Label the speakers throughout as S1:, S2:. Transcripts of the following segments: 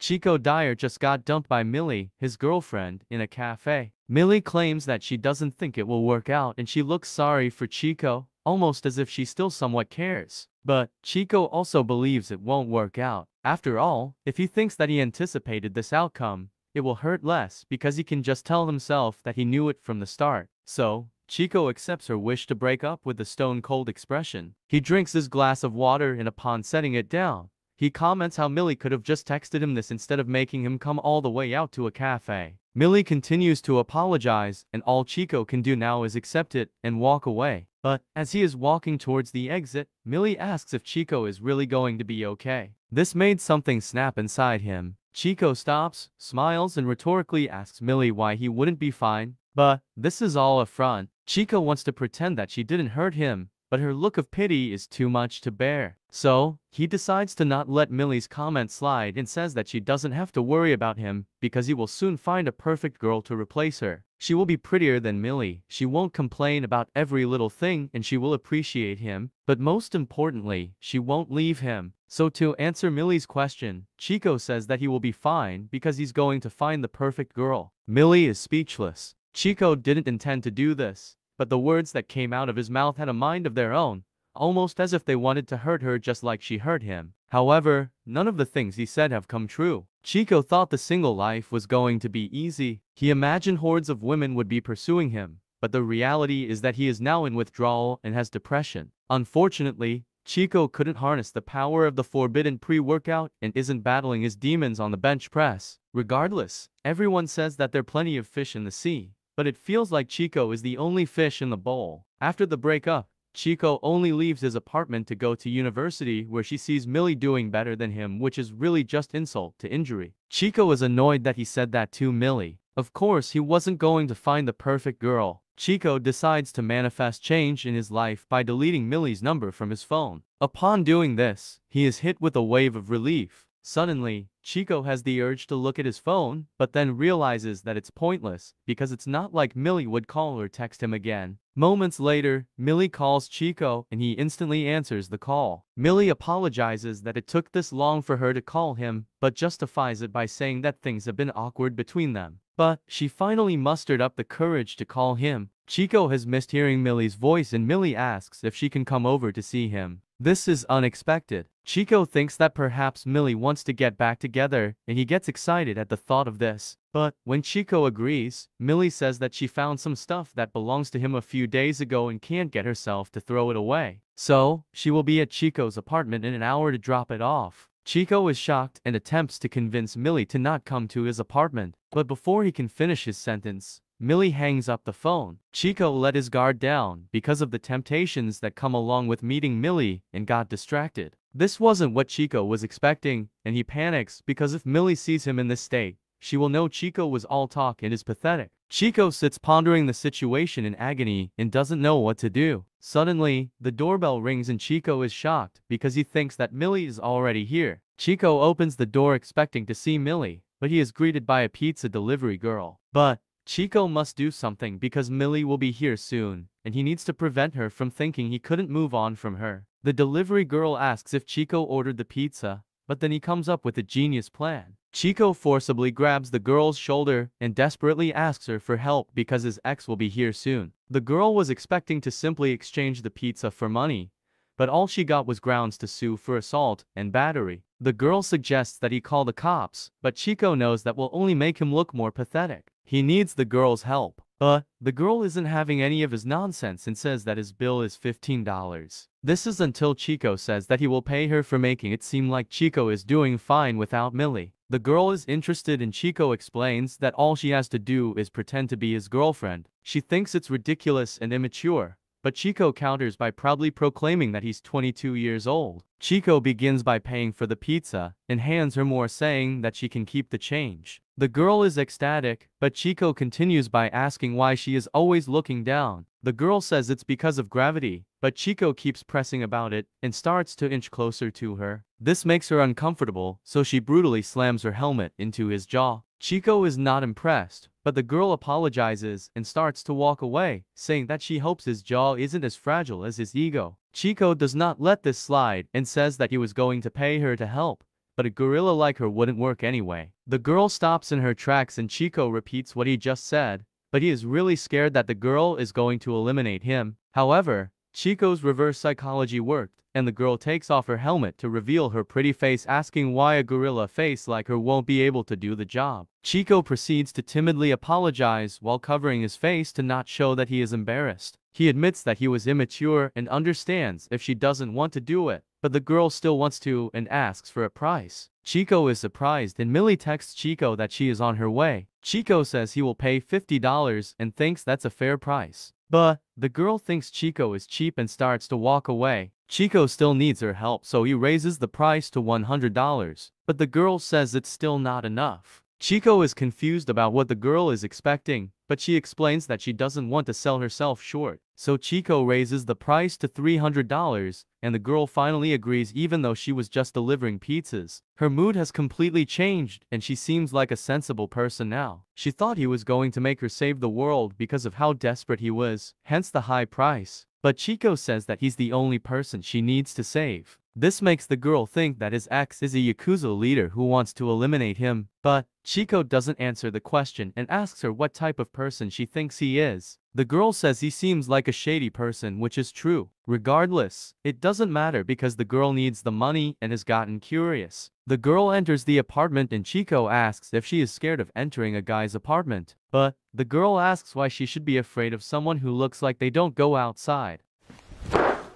S1: Chico Dyer just got dumped by Millie, his girlfriend, in a cafe. Millie claims that she doesn't think it will work out and she looks sorry for Chico, almost as if she still somewhat cares. But Chico also believes it won't work out. After all, if he thinks that he anticipated this outcome, it will hurt less because he can just tell himself that he knew it from the start. So, Chico accepts her wish to break up with a stone-cold expression. He drinks his glass of water and upon setting it down, he comments how Millie could have just texted him this instead of making him come all the way out to a cafe. Millie continues to apologize, and all Chico can do now is accept it and walk away. But, as he is walking towards the exit, Millie asks if Chico is really going to be okay. This made something snap inside him. Chico stops, smiles and rhetorically asks Millie why he wouldn't be fine. But, this is all a front. Chico wants to pretend that she didn't hurt him, but her look of pity is too much to bear. So, he decides to not let Millie's comment slide and says that she doesn't have to worry about him because he will soon find a perfect girl to replace her. She will be prettier than Millie, she won't complain about every little thing and she will appreciate him, but most importantly, she won't leave him. So to answer Millie's question, Chico says that he will be fine because he's going to find the perfect girl. Millie is speechless. Chico didn't intend to do this, but the words that came out of his mouth had a mind of their own, almost as if they wanted to hurt her just like she hurt him. However, none of the things he said have come true. Chico thought the single life was going to be easy. He imagined hordes of women would be pursuing him, but the reality is that he is now in withdrawal and has depression. Unfortunately, Chico couldn't harness the power of the forbidden pre-workout and isn't battling his demons on the bench press. Regardless, everyone says that there are plenty of fish in the sea, but it feels like Chico is the only fish in the bowl. After the breakup, Chico only leaves his apartment to go to university where she sees Millie doing better than him, which is really just insult to injury. Chico is annoyed that he said that to Millie. Of course he wasn't going to find the perfect girl. Chico decides to manifest change in his life by deleting Millie's number from his phone. Upon doing this, he is hit with a wave of relief. Suddenly, Chico has the urge to look at his phone, but then realizes that it's pointless, because it's not like Millie would call or text him again. Moments later, Millie calls Chico and he instantly answers the call. Millie apologizes that it took this long for her to call him, but justifies it by saying that things have been awkward between them. But she finally mustered up the courage to call him. Chico has missed hearing Millie's voice and Millie asks if she can come over to see him. This is unexpected. Chico thinks that perhaps Millie wants to get back together, and he gets excited at the thought of this. But when Chico agrees, Millie says that she found some stuff that belongs to him a few days ago and can't get herself to throw it away. So, she will be at Chico's apartment in an hour to drop it off. Chico is shocked and attempts to convince Millie to not come to his apartment. But before he can finish his sentence, Millie hangs up the phone. Chico let his guard down because of the temptations that come along with meeting Millie and got distracted. This wasn't what Chico was expecting, and he panics because if Millie sees him in this state, she will know Chico was all talk and is pathetic. Chico sits pondering the situation in agony and doesn't know what to do. Suddenly, the doorbell rings and Chico is shocked because he thinks that Millie is already here. Chico opens the door expecting to see Millie, but he is greeted by a pizza delivery girl. But Chico must do something because Millie will be here soon, and he needs to prevent her from thinking he couldn't move on from her. The delivery girl asks if Chico ordered the pizza, but then he comes up with a genius plan. Chico forcibly grabs the girl's shoulder and desperately asks her for help because his ex will be here soon. The girl was expecting to simply exchange the pizza for money, but all she got was grounds to sue for assault and battery. The girl suggests that he call the cops, but Chico knows that will only make him look more pathetic. He needs the girl's help. But the girl isn't having any of his nonsense and says that his bill is $15. This is until Chico says that he will pay her for making it seem like Chico is doing fine without Millie. The girl is interested and Chico explains that all she has to do is pretend to be his girlfriend. She thinks it's ridiculous and immature, but Chico counters by proudly proclaiming that he's 22 years old. Chico begins by paying for the pizza and hands her more, saying that she can keep the change. The girl is ecstatic, but Chico continues by asking why she is always looking down. The girl says it's because of gravity, but Chico keeps pressing about it and starts to inch closer to her. This makes her uncomfortable, so she brutally slams her helmet into his jaw. Chico is not impressed, but the girl apologizes and starts to walk away, saying that she hopes his jaw isn't as fragile as his ego. Chico does not let this slide and says that he was going to pay her to help, but a gorilla like her wouldn't work anyway. The girl stops in her tracks and Chico repeats what he just said, but he is really scared that the girl is going to eliminate him. However, Chico's reverse psychology worked, and the girl takes off her helmet to reveal her pretty face, asking why a gorilla face like her won't be able to do the job. Chico proceeds to timidly apologize while covering his face to not show that he is embarrassed. He admits that he was immature and understands if she doesn't want to do it, but the girl still wants to and asks for a price. Chico is surprised and Millie texts Chico that she is on her way. Chico says he will pay $50 and thinks that's a fair price. But the girl thinks Chico is cheap and starts to walk away. Chico still needs her help, so he raises the price to $100, but the girl says it's still not enough. Chico is confused about what the girl is expecting, but she explains that she doesn't want to sell herself short. So Chico raises the price to $300, and the girl finally agrees even though she was just delivering pizzas. Her mood has completely changed, and she seems like a sensible person now. She thought he was going to make her save the world because of how desperate he was, hence the high price. But Chico says that he's the only person she needs to save. This makes the girl think that his ex is a Yakuza leader who wants to eliminate him, but Chico doesn't answer the question and asks her what type of person she thinks he is. The girl says he seems like a shady person, which is true. Regardless, it doesn't matter because the girl needs the money and has gotten curious. The girl enters the apartment and Chico asks if she is scared of entering a guy's apartment, but the girl asks why she should be afraid of someone who looks like they don't go outside.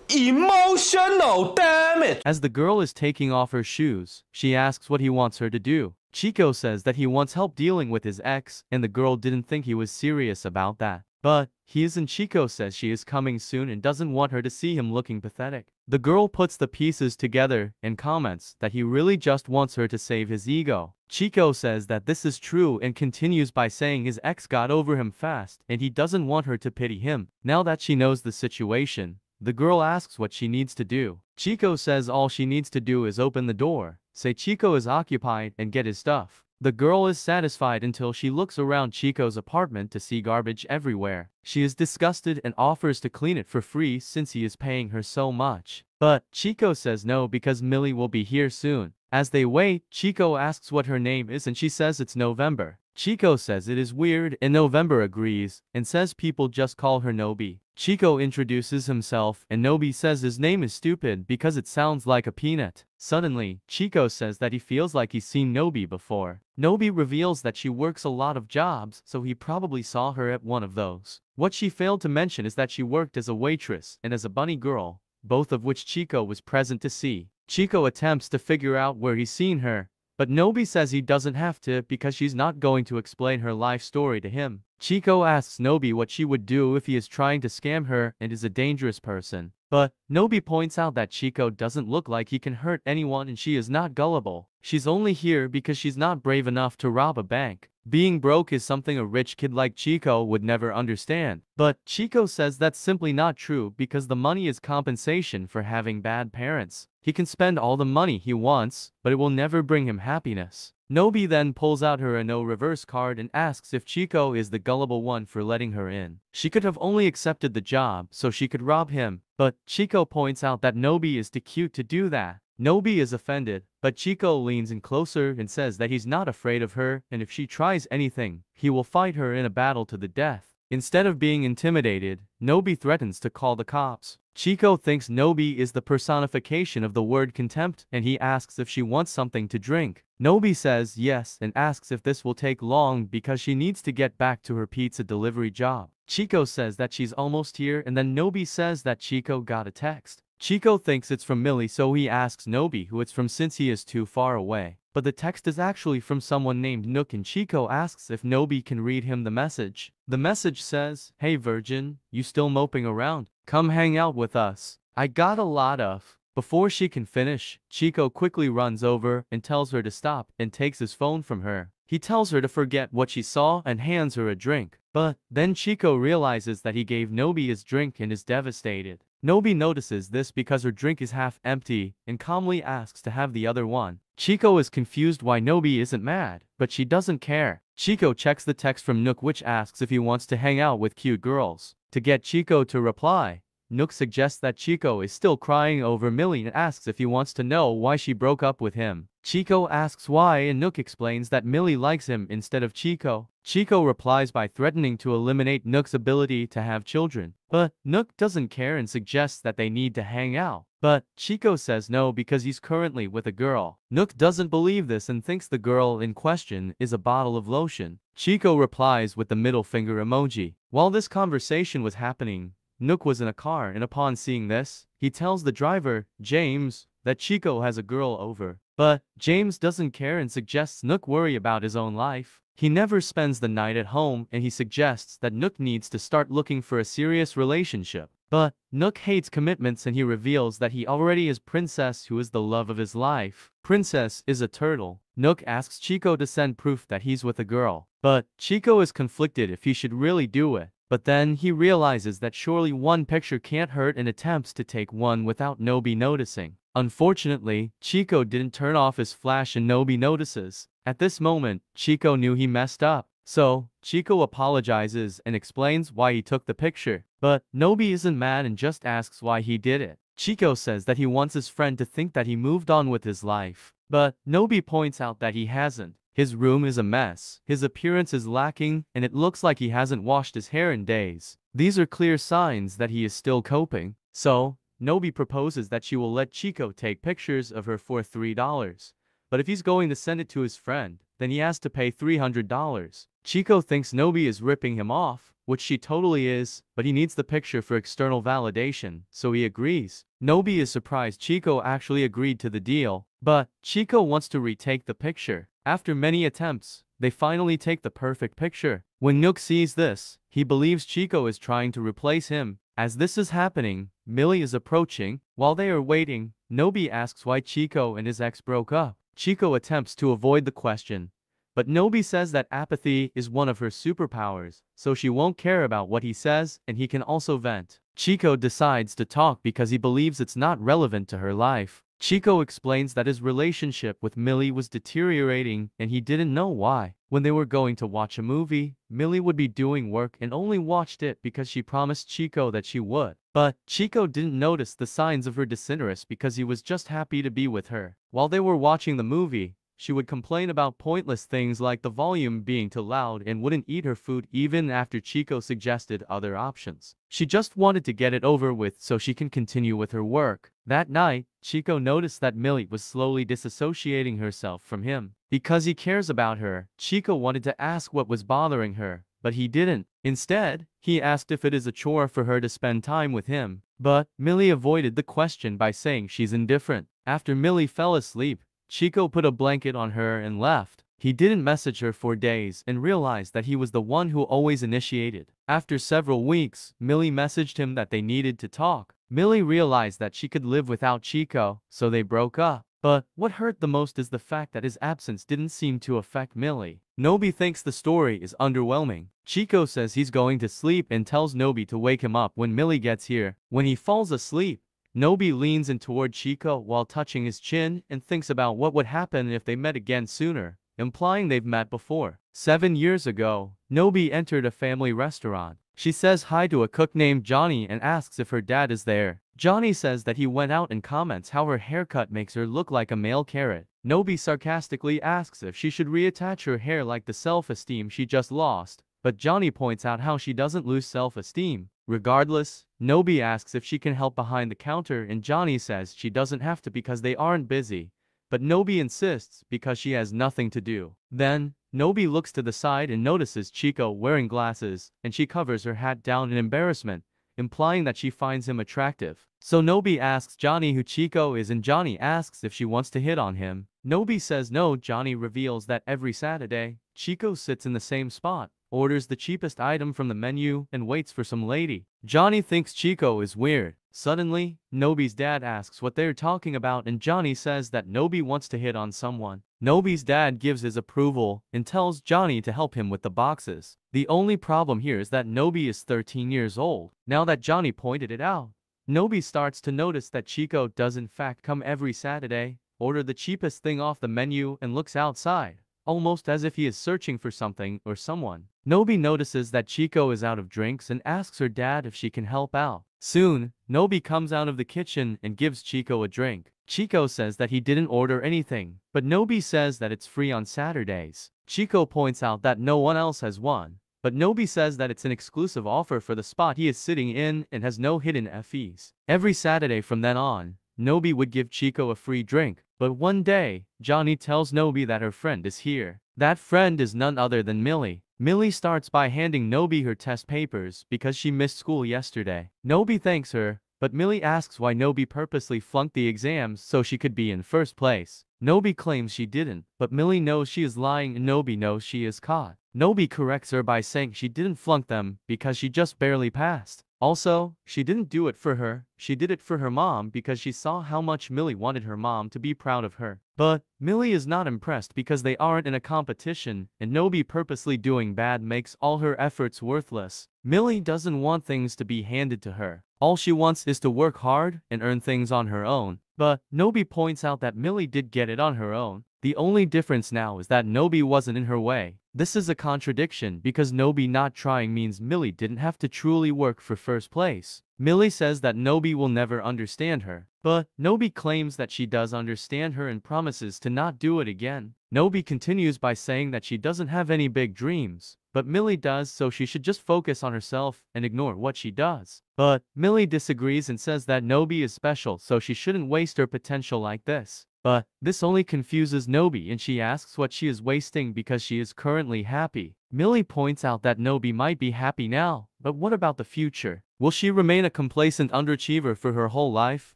S2: Emotional, damn it!
S1: As the girl is taking off her shoes, she asks what he wants her to do. Chico says that he wants help dealing with his ex, and the girl didn't think he was serious about that. But he isn't. Chico says she is coming soon and doesn't want her to see him looking pathetic. The girl puts the pieces together and comments that he really just wants her to save his ego. Chico says that this is true and continues by saying his ex got over him fast and he doesn't want her to pity him. Now that she knows the situation, the girl asks what she needs to do. Chico says all she needs to do is open the door, say Chico is occupied, and get his stuff. The girl is satisfied until she looks around Chico's apartment to see garbage everywhere. She is disgusted and offers to clean it for free since he is paying her so much. But Chico says no because Millie will be here soon. As they wait, Chico asks what her name is and she says it's November. Chico says it is weird and November agrees and says people just call her Nobi. Chico introduces himself and Nobi says his name is stupid because it sounds like a peanut. Suddenly, Chico says that he feels like he's seen Nobi before. Nobi reveals that she works a lot of jobs, so he probably saw her at one of those. What she failed to mention is that she worked as a waitress and as a bunny girl, both of which Chico was present to see. Chico attempts to figure out where he's seen her, but Nobi says he doesn't have to because she's not going to explain her life story to him. Chico asks Nobi what she would do if he is trying to scam her and is a dangerous person. But Nobi points out that Chico doesn't look like he can hurt anyone and she is not gullible. She's only here because she's not brave enough to rob a bank. Being broke is something a rich kid like Chico would never understand. But Chico says that's simply not true because the money is compensation for having bad parents. He can spend all the money he wants, but it will never bring him happiness. Nobi then pulls out her no reverse card and asks if Chico is the gullible one for letting her in. She could have only accepted the job so she could rob him, but Chico points out that Nobi is too cute to do that. Nobi is offended, but Chico leans in closer and says that he's not afraid of her and if she tries anything, he will fight her in a battle to the death. Instead of being intimidated, Nobi threatens to call the cops. Chico thinks Nobi is the personification of the word contempt and he asks if she wants something to drink. Nobi says yes and asks if this will take long because she needs to get back to her pizza delivery job. Chico says that she's almost here and then Nobi says that Chico got a text. Chico thinks it's from Millie, so he asks Nobi who it's from since he is too far away. But the text is actually from someone named Nook and Chico asks if Nobi can read him the message. The message says, "Hey virgin, you still moping around? Come hang out with us. I got a lot of." Before she can finish, Chico quickly runs over and tells her to stop and takes his phone from her. He tells her to forget what she saw and hands her a drink. But then Chico realizes that he gave Nobi his drink and is devastated. Nobi notices this because her drink is half empty and calmly asks to have the other one. Chico is confused why Nobi isn't mad, but she doesn't care. Chico checks the text from Nook which asks if he wants to hang out with cute girls. To get Chico to reply, Nook suggests that Chico is still crying over Millie and asks if he wants to know why she broke up with him. Chico asks why and Nook explains that Millie likes him instead of Chico. Chico replies by threatening to eliminate Nook's ability to have children. But Nook doesn't care and suggests that they need to hang out. But Chico says no because he's currently with a girl. Nook doesn't believe this and thinks the girl in question is a bottle of lotion. Chico replies with the middle finger emoji. While this conversation was happening, Nook was in a car and upon seeing this, he tells the driver, James, that Chico has a girl over. But James doesn't care and suggests Nook worry about his own life. He never spends the night at home and he suggests that Nook needs to start looking for a serious relationship. But Nook hates commitments and he reveals that he already is Princess, who is the love of his life. Princess is a turtle. Nook asks Chico to send proof that he's with a girl. But Chico is conflicted if he should really do it. But then he realizes that surely one picture can't hurt and attempts to take one without Nobi noticing. Unfortunately, Chico didn't turn off his flash and Nobi notices. At this moment, Chico knew he messed up. So, Chico apologizes and explains why he took the picture. But Nobi isn't mad and just asks why he did it. Chico says that he wants his friend to think that he moved on with his life. But Nobi points out that he hasn't. His room is a mess, his appearance is lacking, and it looks like he hasn't washed his hair in days. These are clear signs that he is still coping. So, Nobi proposes that she will let Chico take pictures of her for $3. But if he's going to send it to his friend, then he has to pay $300. Chico thinks Nobi is ripping him off, which she totally is, but he needs the picture for external validation, so he agrees. Nobi is surprised Chico actually agreed to the deal, but Chico wants to retake the picture. After many attempts, they finally take the perfect picture. When Nook sees this, he believes Chico is trying to replace him. As this is happening, Millie is approaching. While they are waiting, Nobi asks why Chico and his ex broke up. Chico attempts to avoid the question, but Nobi says that apathy is one of her superpowers, so she won't care about what he says and he can also vent. Chico decides to talk because he believes it's not relevant to her life. Chico explains that his relationship with Millie was deteriorating and he didn't know why. When they were going to watch a movie, Millie would be doing work and only watched it because she promised Chico that she would. But Chico didn't notice the signs of her disinterest because he was just happy to be with her. While they were watching the movie, she would complain about pointless things like the volume being too loud and wouldn't eat her food even after Chico suggested other options. She just wanted to get it over with so she can continue with her work. That night, Chico noticed that Millie was slowly disassociating herself from him. Because he cares about her, Chico wanted to ask what was bothering her, but he didn't. Instead, he asked if it is a chore for her to spend time with him. But Millie avoided the question by saying she's indifferent. After Millie fell asleep, Chico put a blanket on her and left. He didn't message her for days and realized that he was the one who always initiated. After several weeks, Millie messaged him that they needed to talk. Millie realized that she could live without Chico, so they broke up. But what hurt the most is the fact that his absence didn't seem to affect Millie. Nobi thinks the story is underwhelming. Chico says he's going to sleep and tells Nobi to wake him up when Millie gets here. When he falls asleep, Nobi leans in toward Chico while touching his chin and thinks about what would happen if they met again sooner, implying they've met before. 7 years ago, Nobi entered a family restaurant. She says hi to a cook named Johnny and asks if her dad is there. Johnny says that he went out and comments how her haircut makes her look like a male carrot. Nobi sarcastically asks if she should reattach her hair like the self-esteem she just lost, but Johnny points out how she doesn't lose self-esteem. Regardless, Nobi asks if she can help behind the counter and Johnny says she doesn't have to because they aren't busy. But Nobi insists because she has nothing to do. Then, Nobi looks to the side and notices Chico wearing glasses, and she covers her hat down in embarrassment, implying that she finds him attractive. So Nobi asks Johnny who Chico is and Johnny asks if she wants to hit on him. Nobi says no. Johnny reveals that every Saturday, Chico sits in the same spot, orders the cheapest item from the menu, and waits for some lady. Johnny thinks Chico is weird. Suddenly, Nobi's dad asks what they're talking about and Johnny says that Nobi wants to hit on someone. Nobi's dad gives his approval and tells Johnny to help him with the boxes. The only problem here is that Nobi is 13 years old. Now that Johnny pointed it out, Nobi starts to notice that Chico does in fact come every Saturday, order the cheapest thing off the menu and looks outside. almost as if he is searching for something or someone. Nobi notices that Chico is out of drinks and asks her dad if she can help out. Soon, Nobi comes out of the kitchen and gives Chico a drink. Chico says that he didn't order anything, but Nobi says that it's free on Saturdays. Chico points out that no one else has one, but Nobi says that it's an exclusive offer for the spot he is sitting in and has no hidden fees. Every Saturday from then on, Nobi would give Chico a free drink, but one day, Johnny tells Nobi that her friend is here. That friend is none other than Millie. Millie starts by handing Nobi her test papers because she missed school yesterday. Nobi thanks her, but Millie asks why Nobi purposely flunked the exams so she could be in first place. Nobi claims she didn't, but Millie knows she is lying and Nobi knows she is caught. Nobi corrects her by saying she didn't flunk them because she just barely passed. Also, she didn't do it for her, she did it for her mom because she saw how much Millie wanted her mom to be proud of her. But Millie is not impressed because they aren't in a competition, and Nobi purposely doing bad makes all her efforts worthless. Millie doesn't want things to be handed to her. All she wants is to work hard and earn things on her own. But Nobi points out that Millie did get it on her own. The only difference now is that Nobi wasn't in her way. This is a contradiction because Nobi not trying means Millie didn't have to truly work for first place. Millie says that Nobi will never understand her, but Nobi claims that she does understand her and promises to not do it again. Nobi continues by saying that she doesn't have any big dreams, but Millie does, so she should just focus on herself and ignore what she does. But Millie disagrees and says that Nobi is special, so she shouldn't waste her potential like this. But this only confuses Nobi and she asks what she is wasting because she is currently happy. Millie points out that Nobi might be happy now, but what about the future? Will she remain a complacent underachiever for her whole life?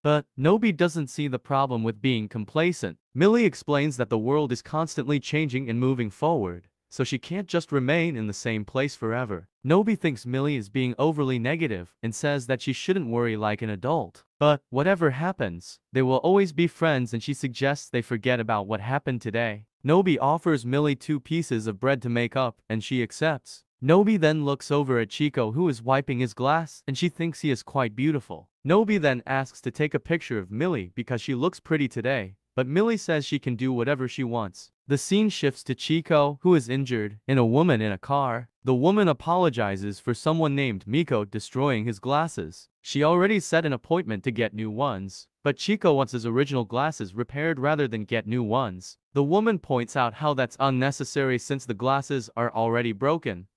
S1: But Nobi doesn't see the problem with being complacent. Millie explains that the world is constantly changing and moving forward, so she can't just remain in the same place forever. Nobi thinks Millie is being overly negative and says that she shouldn't worry like an adult. But whatever happens, they will always be friends and she suggests they forget about what happened today. Nobi offers Millie 2 pieces of bread to make up and she accepts. Nobi then looks over at Chico who is wiping his glass and she thinks he is quite beautiful. Nobi then asks to take a picture of Millie because she looks pretty today, but Millie says she can do whatever she wants. The scene shifts to Chico, who is injured, and a woman in a car. The woman apologizes for someone named Miko destroying his glasses. She already set an appointment to get new ones, but Chico wants his original glasses repaired rather than get new ones. The woman points out how that's unnecessary since the glasses are already broken,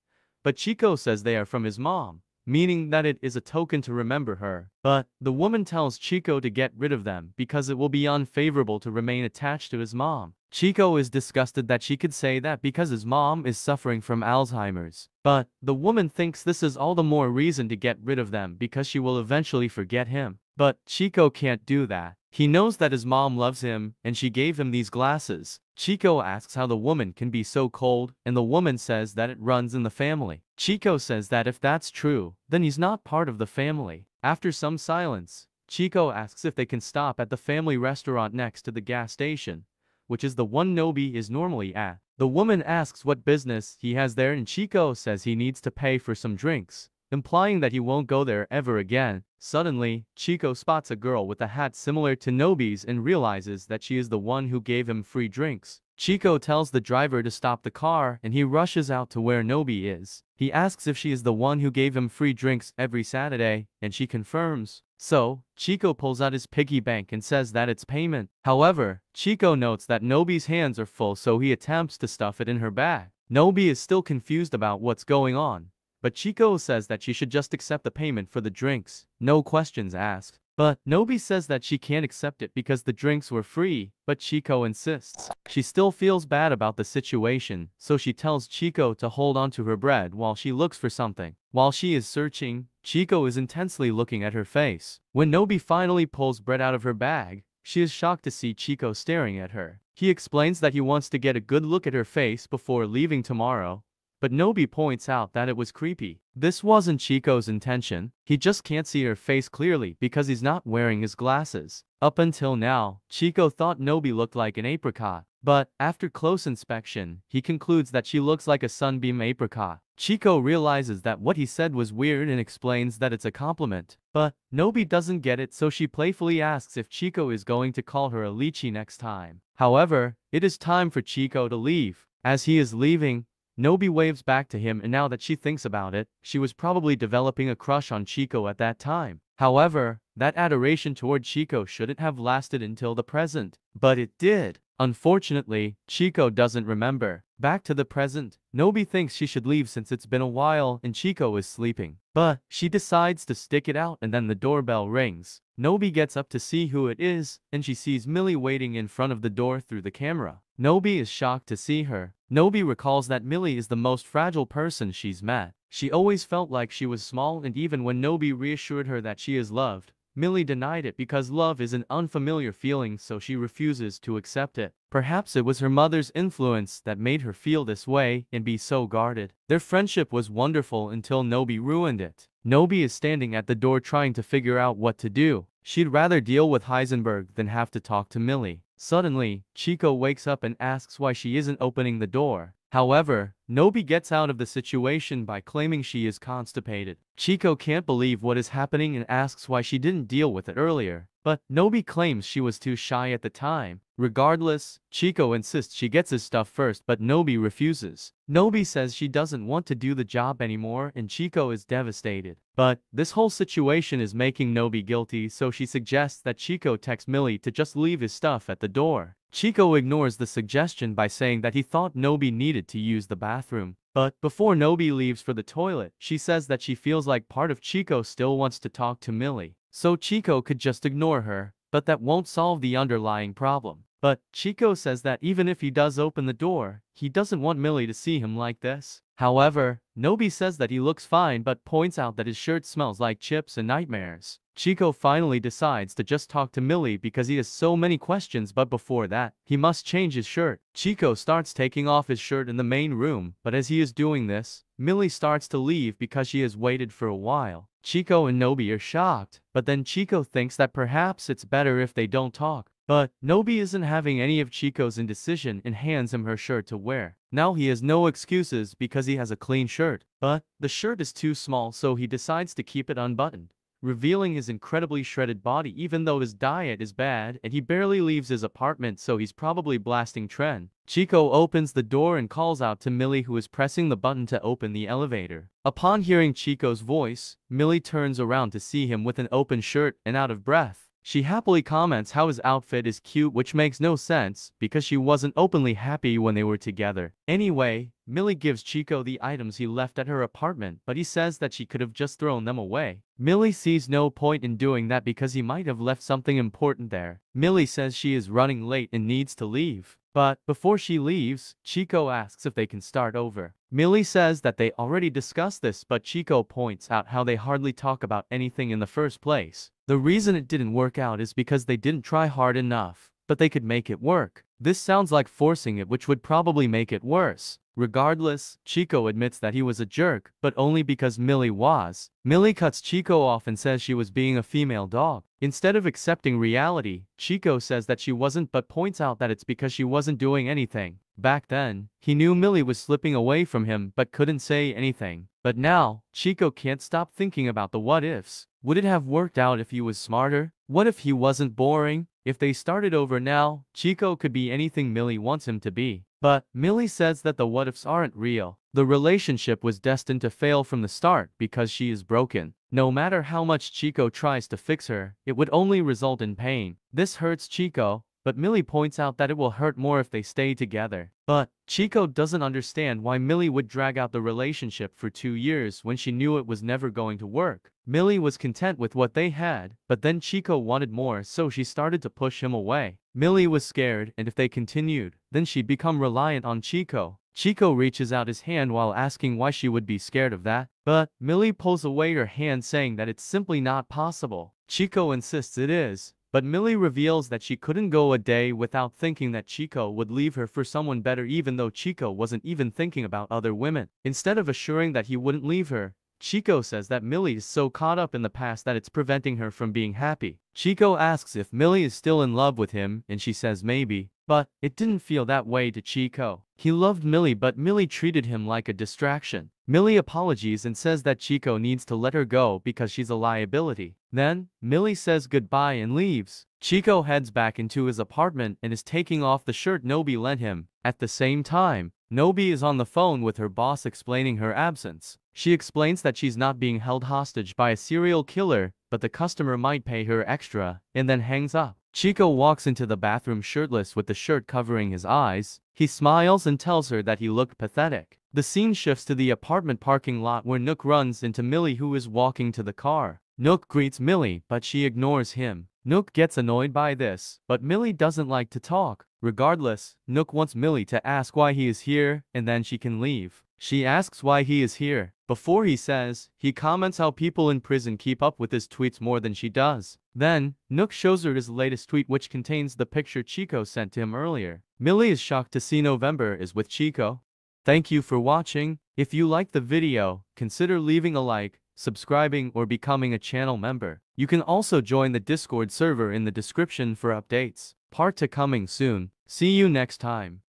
S1: but Chico says they are from his mom, meaning that it is a token to remember her. But the woman tells Chico to get rid of them because it will be unfavorable to remain attached to his mom. Chico is disgusted that she could say that because his mom is suffering from Alzheimer's. But the woman thinks this is all the more reason to get rid of them because she will eventually forget him. But Chico can't do that. He knows that his mom loves him and she gave him these glasses. Chico asks how the woman can be so cold, and the woman says that it runs in the family. Chico says that if that's true, then he's not part of the family. After some silence, Chico asks if they can stop at the family restaurant next to the gas station, which is the one Nobi is normally at. The woman asks what business he has there and Chico says he needs to pay for some drinks, implying that he won't go there ever again. Suddenly, Chico spots a girl with a hat similar to Nobi's and realizes that she is the one who gave him free drinks. Chico tells the driver to stop the car and he rushes out to where Nobi is. He asks if she is the one who gave him free drinks every Saturday, and she confirms. So, Chico pulls out his piggy bank and says that it's payment. However, Chico notes that Nobi's hands are full, so he attempts to stuff it in her bag. Nobi is still confused about what's going on, but Chico says that she should just accept the payment for the drinks, no questions asked. But Nobi says that she can't accept it because the drinks were free, but Chico insists. She still feels bad about the situation, so she tells Chico to hold on to her bread while she looks for something. While she is searching, Chico is intensely looking at her face. When Nobi finally pulls bread out of her bag, she is shocked to see Chico staring at her. He explains that he wants to get a good look at her face before leaving tomorrow, but Nobi points out that it was creepy. This wasn't Chico's intention. He just can't see her face clearly because he's not wearing his glasses. Up until now, Chico thought Nobi looked like an apricot, but after close inspection, he concludes that she looks like a sunbeam apricot. Chico realizes that what he said was weird and explains that it's a compliment. But Nobi doesn't get it, so she playfully asks if Chico is going to call her a lychee next time. However, it is time for Chico to leave. As he is leaving, Nobi waves back to him, and now that she thinks about it, she was probably developing a crush on Chico at that time. However, that adoration toward Chico shouldn't have lasted until the present. But it did. Unfortunately, Chico doesn't remember. Back to the present, Nobi thinks she should leave since it's been a while and Chico is sleeping. But she decides to stick it out, and then the doorbell rings. Nobi gets up to see who it is, and she sees Millie waiting in front of the door through the camera. Nobi is shocked to see her. Nobi recalls that Millie is the most fragile person she's met. She always felt like she was small, and even when Nobi reassured her that she is loved, Millie denied it because love is an unfamiliar feeling, so she refuses to accept it. Perhaps it was her mother's influence that made her feel this way and be so guarded. Their friendship was wonderful until Nobi ruined it. Nobi is standing at the door trying to figure out what to do. She'd rather deal with Heisenberg than have to talk to Millie. Suddenly, Chico wakes up and asks why she isn't opening the door. However, Nobi gets out of the situation by claiming she is constipated. Chico can't believe what is happening and asks why she didn't deal with it earlier, but Nobi claims she was too shy at the time. Regardless, Chico insists she gets his stuff first, but Nobi refuses. Nobi says she doesn't want to do the job anymore, and Chico is devastated. But this whole situation is making Nobi guilty, so she suggests that Chico text Millie to just leave his stuff at the door. Chico ignores the suggestion by saying that he thought Nobi needed to use the bathroom. But before Nobi leaves for the toilet, she says that she feels like part of Chico still wants to talk to Millie. So Chico could just ignore her, but that won't solve the underlying problem. But Chico says that even if he does open the door, he doesn't want Millie to see him like this. However, Nobi says that he looks fine but points out that his shirt smells like chips and nightmares. Chico finally decides to just talk to Millie because he has so many questions, but before that, he must change his shirt. Chico starts taking off his shirt in the main room, but as he is doing this, Millie starts to leave because she has waited for a while. Chico and Nobi are shocked, but then Chico thinks that perhaps it's better if they don't talk. But Nobi isn't having any of Chico's indecision and hands him her shirt to wear. Now he has no excuses because he has a clean shirt, but the shirt is too small, so he decides to keep it unbuttoned, revealing his incredibly shredded body even though his diet is bad and he barely leaves his apartment, so he's probably blasting tren. Chico opens the door and calls out to Millie, who is pressing the button to open the elevator. Upon hearing Chico's voice, Millie turns around to see him with an open shirt and out of breath. She happily comments how his outfit is cute, which makes no sense because she wasn't openly happy when they were together. Anyway, Millie gives Chico the items he left at her apartment, but he says that she could have just thrown them away. Millie sees no point in doing that because he might have left something important there. Millie says she is running late and needs to leave. But before she leaves, Chico asks if they can start over. Millie says that they already discussed this, but Chico points out how they hardly talk about anything in the first place. The reason it didn't work out is because they didn't try hard enough, but they could make it work. This sounds like forcing it, which would probably make it worse. Regardless, Chico admits that he was a jerk, but only because Millie was. Millie cuts Chico off and says she was being a female dog. Instead of accepting reality, Chico says that she wasn't, but points out that it's because she wasn't doing anything. Back then, he knew Millie was slipping away from him but couldn't say anything. But now, Chico can't stop thinking about the what-ifs. Would it have worked out if he was smarter? What if he wasn't boring? If they started over now, Chico could be anything Millie wants him to be. But Millie says that the what-ifs aren't real. The relationship was destined to fail from the start because she is broken. No matter how much Chico tries to fix her, it would only result in pain. This hurts Chico, but Millie points out that it will hurt more if they stay together. But Chico doesn't understand why Millie would drag out the relationship for 2 years when she knew it was never going to work. Millie was content with what they had, but then Chico wanted more, so she started to push him away. Millie was scared, and if they continued, then she'd become reliant on Chico. Chico reaches out his hand while asking why she would be scared of that, but Millie pulls away her hand, saying that it's simply not possible. Chico insists it is, but Millie reveals that she couldn't go a day without thinking that Chico would leave her for someone better, even though Chico wasn't even thinking about other women. Instead of assuring that he wouldn't leave her, Chico says that Millie is so caught up in the past that it's preventing her from being happy. Chico asks if Millie is still in love with him, and she says maybe. But it didn't feel that way to Chico. He loved Millie, but Millie treated him like a distraction. Millie apologizes and says that Chico needs to let her go because she's a liability. Then, Millie says goodbye and leaves. Chico heads back into his apartment and is taking off the shirt Nobi lent him. At the same time, Nobi is on the phone with her boss explaining her absence. She explains that she's not being held hostage by a serial killer, but the customer might pay her extra, and then hangs up. Chico walks into the bathroom shirtless with the shirt covering his eyes. He smiles and tells her that he looked pathetic. The scene shifts to the apartment parking lot where Nook runs into Millie, who is walking to the car. Nook greets Millie, but she ignores him. Nook gets annoyed by this, but Millie doesn't like to talk. Regardless, Nook wants Millie to ask why he is here, and then she can leave. She asks why he is here. Before he says, he comments how people in prison keep up with his tweets more than she does. Then, Nook shows her his latest tweet, which contains the picture Chico sent to him earlier. Millie is shocked to see November is with Chico. Thank you for watching. If you liked the video, consider leaving a like, subscribing, or becoming a channel member. You can also join the Discord server in the description for updates. Part 2 coming soon. See you next time.